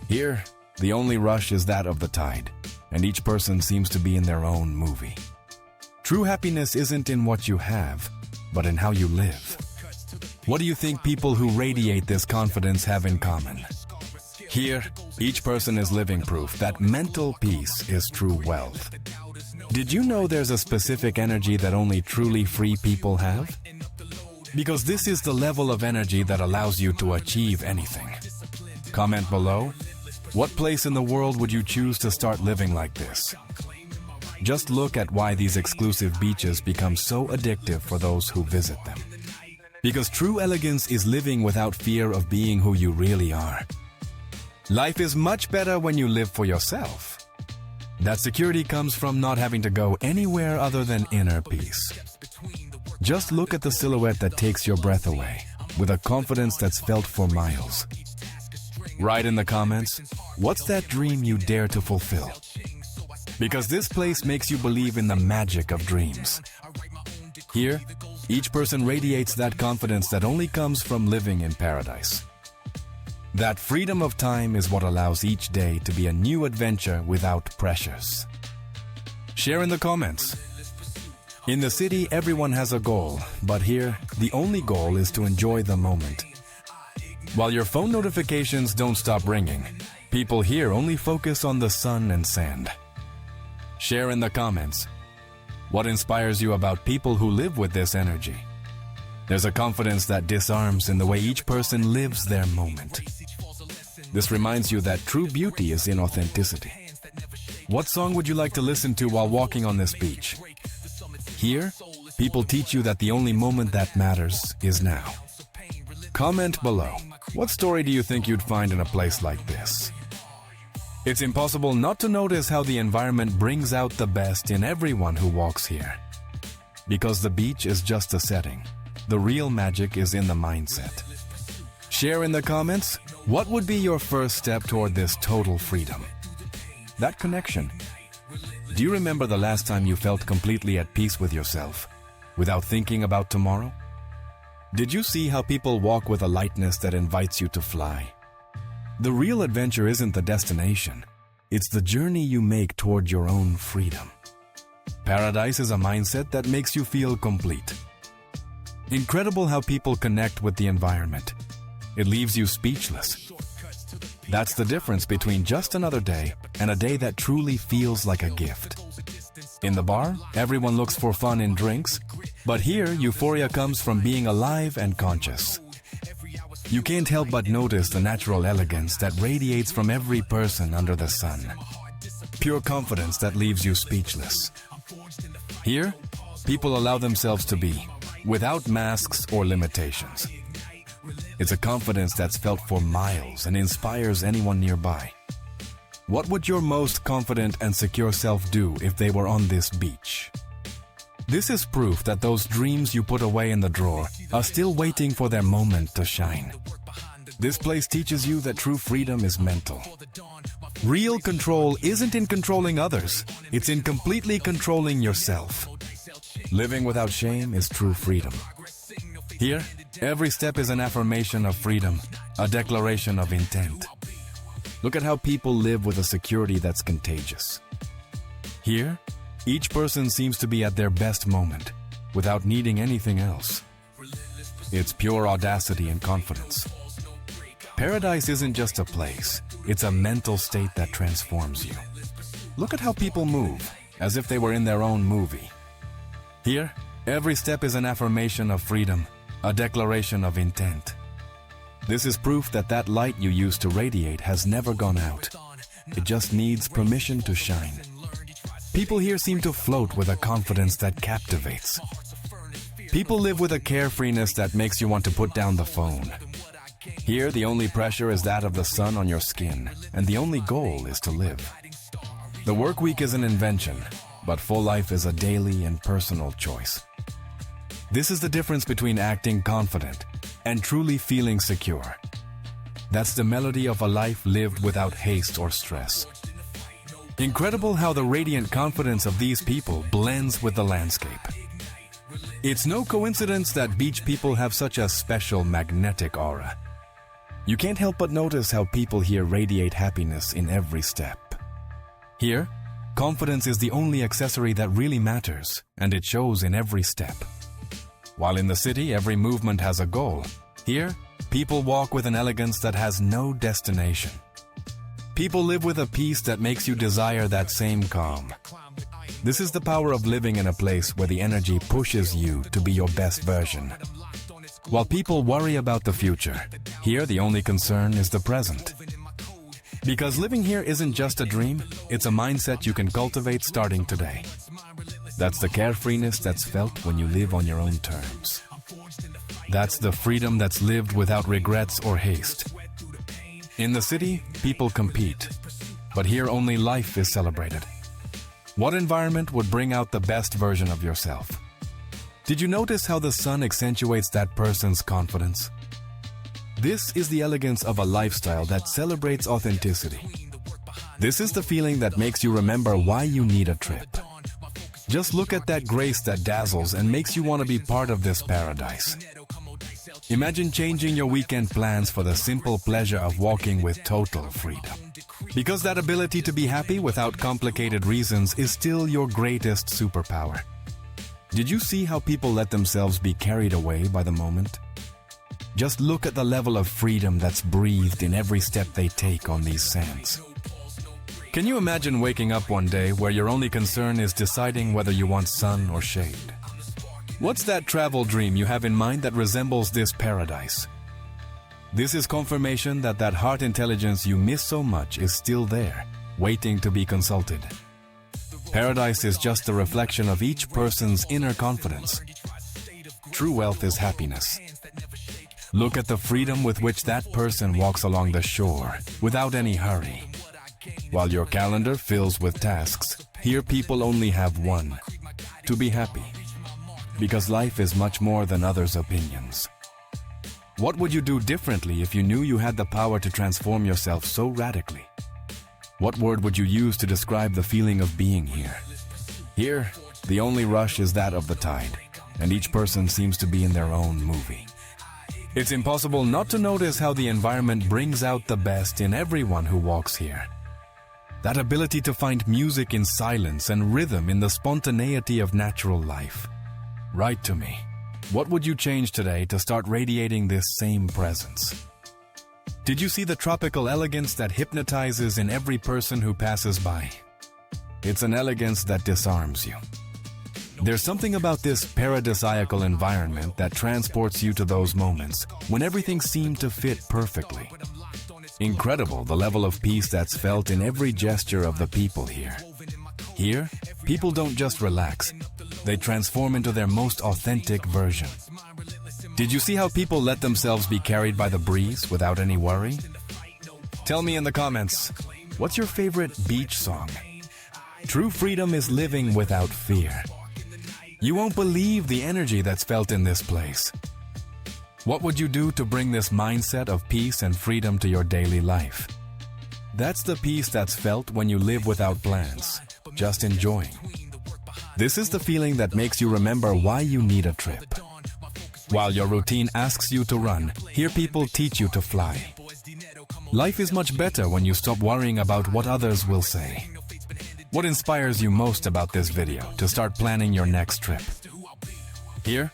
Here, the only rush is that of the tide, and each person seems to be in their own movie. True happiness isn't in what you have, but in how you live. What do you think people who radiate this confidence have in common? Here, each person is living proof that mental peace is true wealth. Did you know there's a specific energy that only truly free people have? Because this is the level of energy that allows you to achieve anything. Comment below, what place in the world would you choose to start living like this? Just look at why these exclusive beaches become so addictive for those who visit them. Because true elegance is living without fear of being who you really are. Life is much better when you live for yourself. That security comes from not having to go anywhere other than inner peace. Just look at the silhouette that takes your breath away, with a confidence that's felt for miles. Write in the comments, what's that dream you dare to fulfill? Because this place makes you believe in the magic of dreams. Here, each person radiates that confidence that only comes from living in paradise. That freedom of time is what allows each day to be a new adventure without pressures. Share in the comments. In the city, everyone has a goal, but here, the only goal is to enjoy the moment. While your phone notifications don't stop ringing, people here only focus on the sun and sand. Share in the comments. What inspires you about people who live with this energy? There's a confidence that disarms in the way each person lives their moment. This reminds you that true beauty is in authenticity. What song would you like to listen to while walking on this beach? Here, people teach you that the only moment that matters is now. Comment below. What story do you think you'd find in a place like this? It's impossible not to notice how the environment brings out the best in everyone who walks here. Because the beach is just a setting. The real magic is in the mindset. Share in the comments, what would be your first step toward this total freedom? That connection. Do you remember the last time you felt completely at peace with yourself, without thinking about tomorrow? Did you see how people walk with a lightness that invites you to fly? The real adventure isn't the destination. It's the journey you make toward your own freedom. Paradise is a mindset that makes you feel complete. Incredible how people connect with the environment. It leaves you speechless. That's the difference between just another day and a day that truly feels like a gift. In the bar, everyone looks for fun in drinks, but here, euphoria comes from being alive and conscious. You can't help but notice the natural elegance that radiates from every person under the sun. Pure confidence that leaves you speechless. Here, people allow themselves to be, without masks or limitations. It's a confidence that's felt for miles and inspires anyone nearby. What would your most confident and secure self do if they were on this beach? This is proof that those dreams you put away in the drawer are still waiting for their moment to shine. This place teaches you that true freedom is mental. Real control isn't in controlling others, it's in completely controlling yourself. Living without shame is true freedom. Here, every step is an affirmation of freedom, a declaration of intent. Look at how people live with a security that's contagious. Here, each person seems to be at their best moment, without needing anything else. It's pure audacity and confidence. Paradise isn't just a place, it's a mental state that transforms you. Look at how people move, as if they were in their own movie. Here, every step is an affirmation of freedom, a declaration of intent. This is proof that that light you used to radiate has never gone out. It just needs permission to shine. People here seem to float with a confidence that captivates. People live with a carefreeness that makes you want to put down the phone. Here, the only pressure is that of the sun on your skin, and the only goal is to live. The work week is an invention, but full life is a daily and personal choice. This is the difference between acting confident and truly feeling secure. That's the melody of a life lived without haste or stress. Incredible how the radiant confidence of these people blends with the landscape. It's no coincidence that beach people have such a special magnetic aura. You can't help but notice how people here radiate happiness in every step. Here, confidence is the only accessory that really matters, and it shows in every step. While in the city, every movement has a goal, here, people walk with an elegance that has no destination. People live with a peace that makes you desire that same calm. This is the power of living in a place where the energy pushes you to be your best version. While people worry about the future, here the only concern is the present. Because living here isn't just a dream, it's a mindset you can cultivate starting today. That's the carefreeness that's felt when you live on your own terms. That's the freedom that's lived without regrets or haste. In the city, people compete, but here only life is celebrated. What environment would bring out the best version of yourself? Did you notice how the sun accentuates that person's confidence? This is the elegance of a lifestyle that celebrates authenticity. This is the feeling that makes you remember why you need a trip. Just look at that grace that dazzles and makes you want to be part of this paradise. Imagine changing your weekend plans for the simple pleasure of walking with total freedom. Because that ability to be happy without complicated reasons is still your greatest superpower. Did you see how people let themselves be carried away by the moment? Just look at the level of freedom that's breathed in every step they take on these sands. Can you imagine waking up one day where your only concern is deciding whether you want sun or shade? What's that travel dream you have in mind that resembles this paradise? This is confirmation that that heart intelligence you miss so much is still there, waiting to be consulted. Paradise is just a reflection of each person's inner confidence. True wealth is happiness. Look at the freedom with which that person walks along the shore, without any hurry. While your calendar fills with tasks, here people only have one: to be happy. Because life is much more than others' opinions. What would you do differently if you knew you had the power to transform yourself so radically? What word would you use to describe the feeling of being here? Here, the only rush is that of the tide, and each person seems to be in their own movie. It's impossible not to notice how the environment brings out the best in everyone who walks here. That ability to find music in silence and rhythm in the spontaneity of natural life. Write to me. What would you change today to start radiating this same presence? Did you see the tropical elegance that hypnotizes in every person who passes by? It's an elegance that disarms you. There's something about this paradisiacal environment that transports you to those moments when everything seemed to fit perfectly. Incredible the level of peace that's felt in every gesture of the people here. Here, people don't just relax, they transform into their most authentic version. Did you see how people let themselves be carried by the breeze without any worry? Tell me in the comments, what's your favorite beach song? True freedom is living without fear. You won't believe the energy that's felt in this place. What would you do to bring this mindset of peace and freedom to your daily life? That's the peace that's felt when you live without plans, just enjoying. This is the feeling that makes you remember why you need a trip. While your routine asks you to run, here people teach you to fly. Life is much better when you stop worrying about what others will say. What inspires you most about this video to start planning your next trip? Here,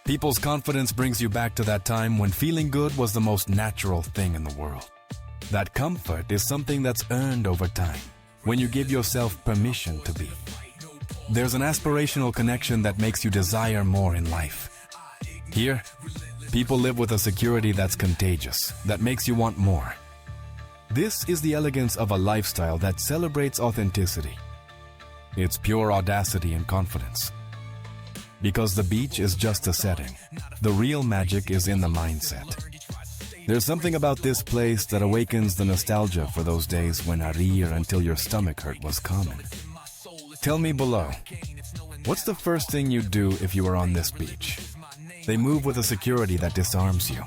people's confidence brings you back to that time when feeling good was the most natural thing in the world. That comfort is something that's earned over time, when you give yourself permission to be. There's an aspirational connection that makes you desire more in life. Here, people live with a security that's contagious, that makes you want more. This is the elegance of a lifestyle that celebrates authenticity. It's pure audacity and confidence. Because the beach is just a setting, the real magic is in the mindset. There's something about this place that awakens the nostalgia for those days when reír until your stomach hurt was common. Tell me below, what's the first thing you'd do if you were on this beach? They move with a security that disarms you.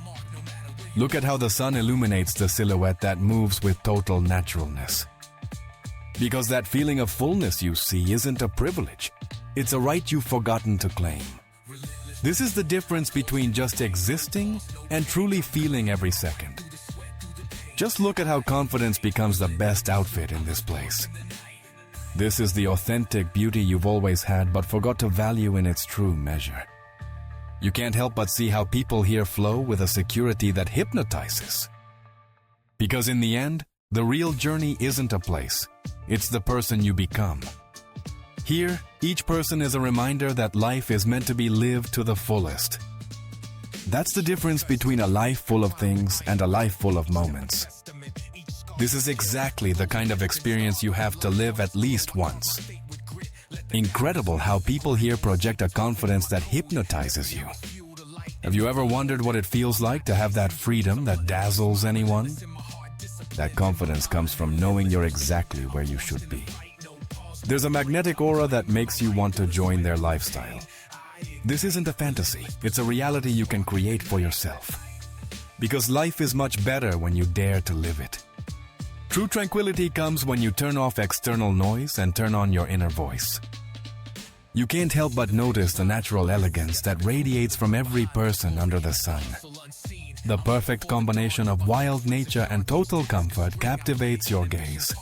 Look at how the sun illuminates the silhouette that moves with total naturalness. Because that feeling of fullness you see isn't a privilege, it's a right you've forgotten to claim. This is the difference between just existing and truly feeling every second. Just look at how confidence becomes the best outfit in this place. This is the authentic beauty you've always had but forgot to value in its true measure. You can't help but see how people here flow with a security that hypnotizes. Because in the end, the real journey isn't a place, it's the person you become. Here, each person is a reminder that life is meant to be lived to the fullest. That's the difference between a life full of things and a life full of moments. This is exactly the kind of experience you have to live at least once. Incredible how people here project a confidence that hypnotizes you. Have you ever wondered what it feels like to have that freedom that dazzles anyone? That confidence comes from knowing you're exactly where you should be. There's a magnetic aura that makes you want to join their lifestyle. This isn't a fantasy, it's a reality you can create for yourself. Because life is much better when you dare to live it. True tranquility comes when you turn off external noise and turn on your inner voice. You can't help but notice the natural elegance that radiates from every person under the sun. The perfect combination of wild nature and total comfort captivates your gaze.